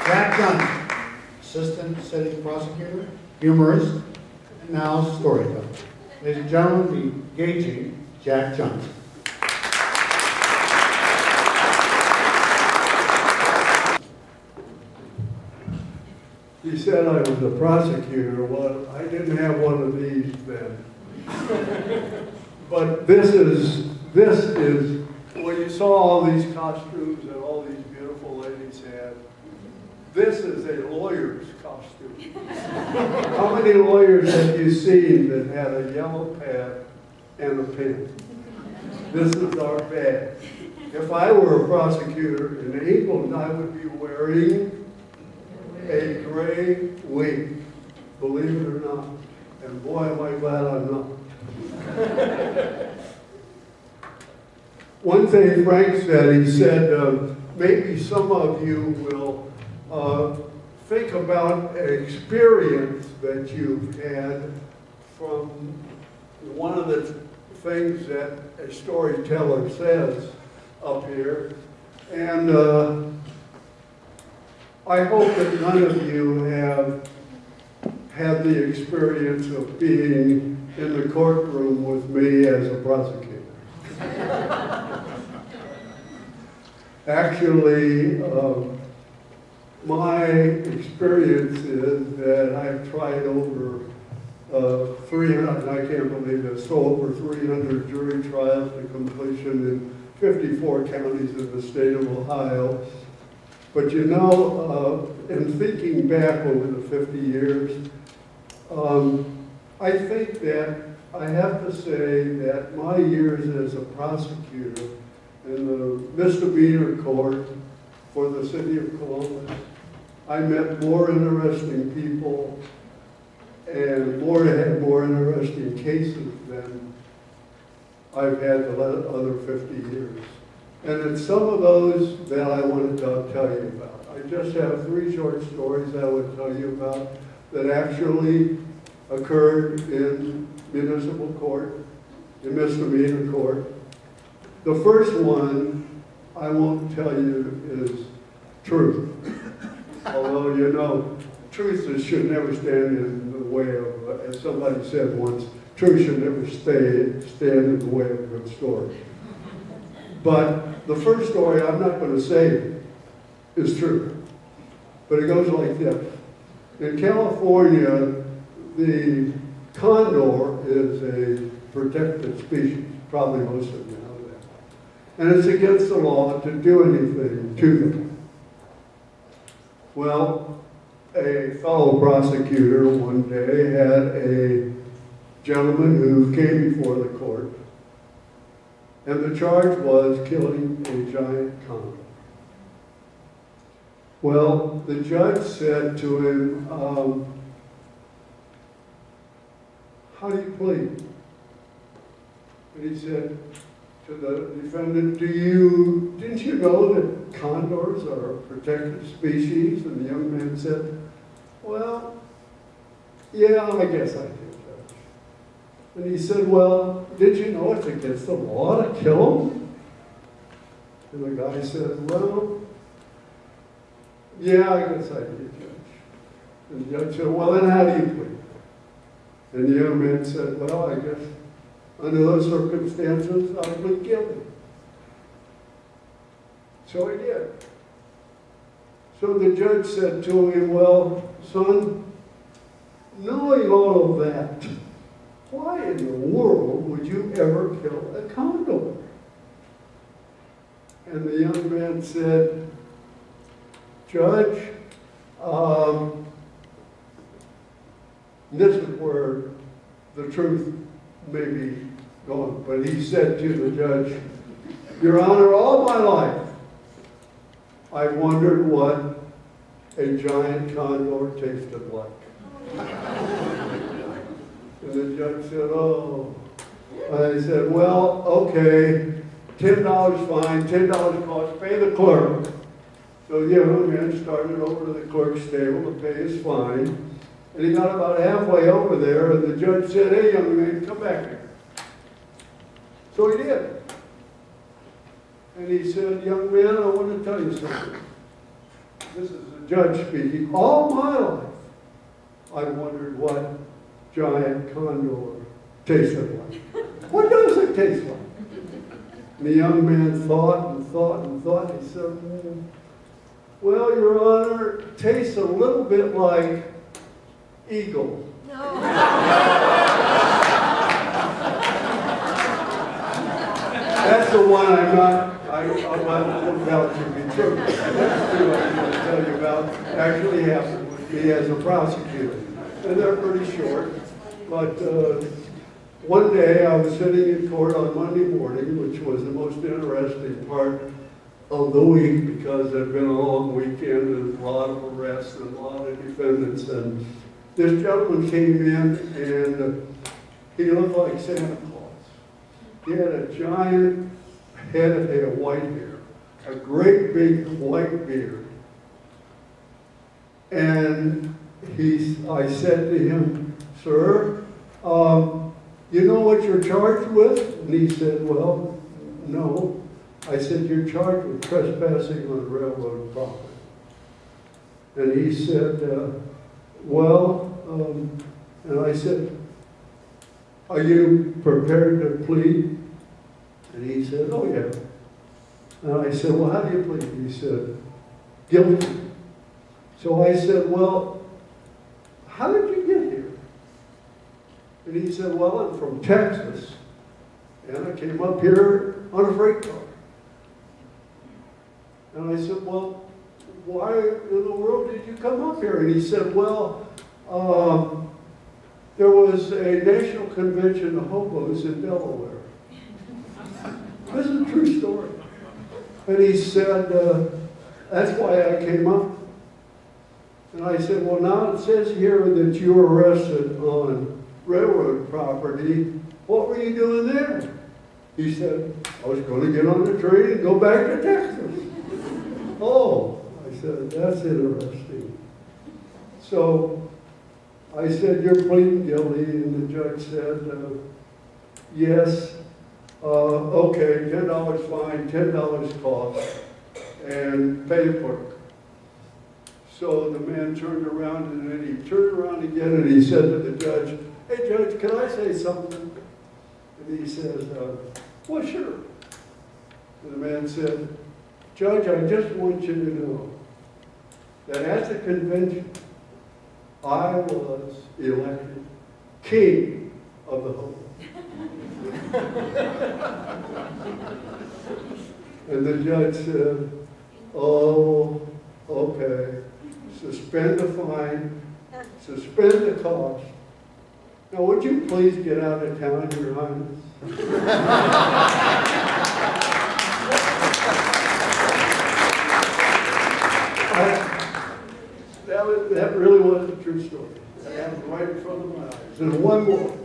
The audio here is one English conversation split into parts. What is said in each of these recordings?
Jack Johnson, assistant city prosecutor, humorist, and now storyteller. Ladies and gentlemen, the engaging Jack Johnson. He said I was a prosecutor. Well, I didn't have one of these then. But this is, when you saw all these costumes that all these beautiful ladies had, this is a lawyer's costume. How many lawyers have you seen that had a yellow pad and a pen? This is our badge. If I were a prosecutor in England, I would be wearing a gray wig, believe it or not. And boy, am I glad I'm not. One thing Frank said, he said, maybe some of you will think about an experience that you've had from one of the things that a storyteller says up here. And I hope that none of you have had the experience of being in the courtroom with me as a prosecutor. Actually, my experience is that I've tried over 300, I can't believe this, so over 300 jury trials to completion in 54 counties in the state of Ohio. But you know, in thinking back over the 50 years, I think that I have to say that my years as a prosecutor in the misdemeanor court for the city of Columbus, I met more interesting people and had more interesting cases than I've had the other 50 years. And it's some of those that I wanted to tell you about. I just have 3 short stories I would tell you about that actually occurred in municipal court, in misdemeanor court. The first one I won't tell you is truth. Although, you know, truth should never stand in the way of, as somebody said once, truth should never stand in the way of a good story. But the first story I'm not going to say is true. But it goes like this. In California, the condor is a protected species. Probably most of you know that. And it's against the law to do anything to them. Well, a fellow prosecutor one day had a gentleman who came before the court, and the charge was killing a giant condor. Well, the judge said to him, how do you plead? And he said to the defendant, didn't you know that condors are a protected species? And the young man said, well, yeah, I guess I did, Judge. And he said, well, did you know it's against the law to kill them? And the guy said, well, yeah, I guess I did, Judge. And the judge said, well, then how do you plead? And the young man said, well, I guess under those circumstances, I plead guilty. So he did. So the judge said to him, well, son, knowing all of that, why in the world would you ever kill a condor? And the young man said, Judge, this is where the truth may be going, but he said to the judge, Your Honor, all my life, I've wondered what a giant condor tasted like. And the judge said, oh. And he said, well, okay, $10 fine, $10 cost, pay the clerk. So the young man started over to the clerk's table to pay his fine. And he got about halfway over there, and the judge said, hey, young man, come back here. So he did. And he said, young man, I want to tell you something. this is the judge speaking, all my life, I wondered what giant condor tasted like. What does it taste like? And the young man thought and thought and thought. He said, well, Your Honor, it tastes a little bit like eagle. No. That's the one I'm not looking out to be true. That's two I'm going to tell you about actually happened with me as a prosecutor. And they're pretty short. But one day I was sitting in court on Monday morning, which was the most interesting part of the week because there'd been a long weekend and a lot of arrests and a lot of defendants. And this gentleman came in and he looked like Santa Claus. He had a giant head of hair, white hair, a great big white beard. And I said to him, sir, you know what you're charged with? And he said, well, no. I said, you're charged with trespassing on railroad property. And he said, and I said, are you prepared to plead? And he said, oh yeah. And I said, well, how do you plead? He said, guilty. So I said, well, how did you get here? And he said, well, I'm from Texas, and I came up here on a freight car. And I said, well, why in the world did you come up here? And he said, well, there was a national convention of hobos in Delaware. This is a true story. And he said, that's why I came up. And I said, well, now it says here that you were arrested on railroad property. What were you doing there? He said, I was going to get on the train and go back to Texas. Oh, I said, that's interesting. So I said, you're pleading guilty, and the judge said, yes, okay, $10 fine, $10 cost, and pay the clerk. So the man turned around, and then he turned around again, and he said to the judge, hey, Judge, can I say something? And he says, well, sure. And the man said, Judge, I just want you to know that at the convention, I was elected king of the whole. And the judge said, oh, okay, suspend the fine, suspend the cost. Now, would you please get out of town, Your Highness? That really was a true story. That happened right in front of my eyes. And one more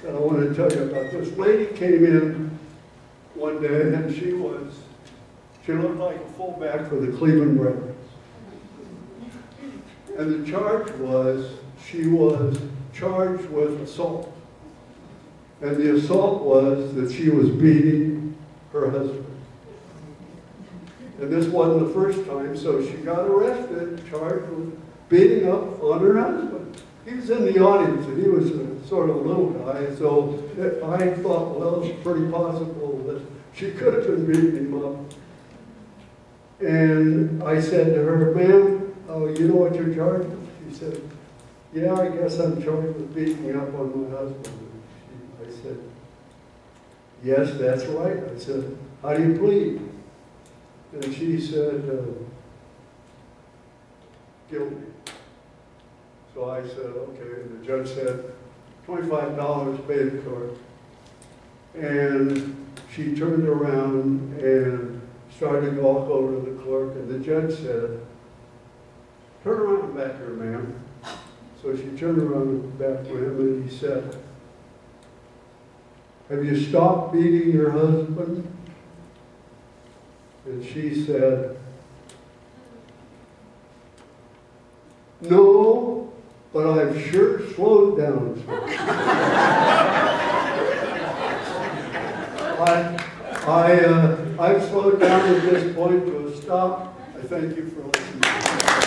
that I want to tell you about. This lady came in one day, and she looked like a fullback for the Cleveland Browns. And the charge was, she was charged with assault. And the assault was that she was beating her husband. And this wasn't the first time, so she got arrested, charged with beating up on her husband. He was in the audience, and he was a sort of a little guy, so I thought, well, it's pretty possible that she could have been beating him up. And I said to her, ma'am, you know what you're charged with? She said, yeah, I guess I'm charged with beating up on my husband. I said, yes, that's right. I said, how do you plead? And she said, guilty. So I said, okay. And the judge said, $25, pay the court. And she turned around and started to walk over to the clerk, and the judge said, turn around back here, ma'am. So she turned around back to him, and he said, have you stopped beating your husband? And she said, no, but I've sure slowed down. I've slowed down at this point to a stop. I thank you for listening.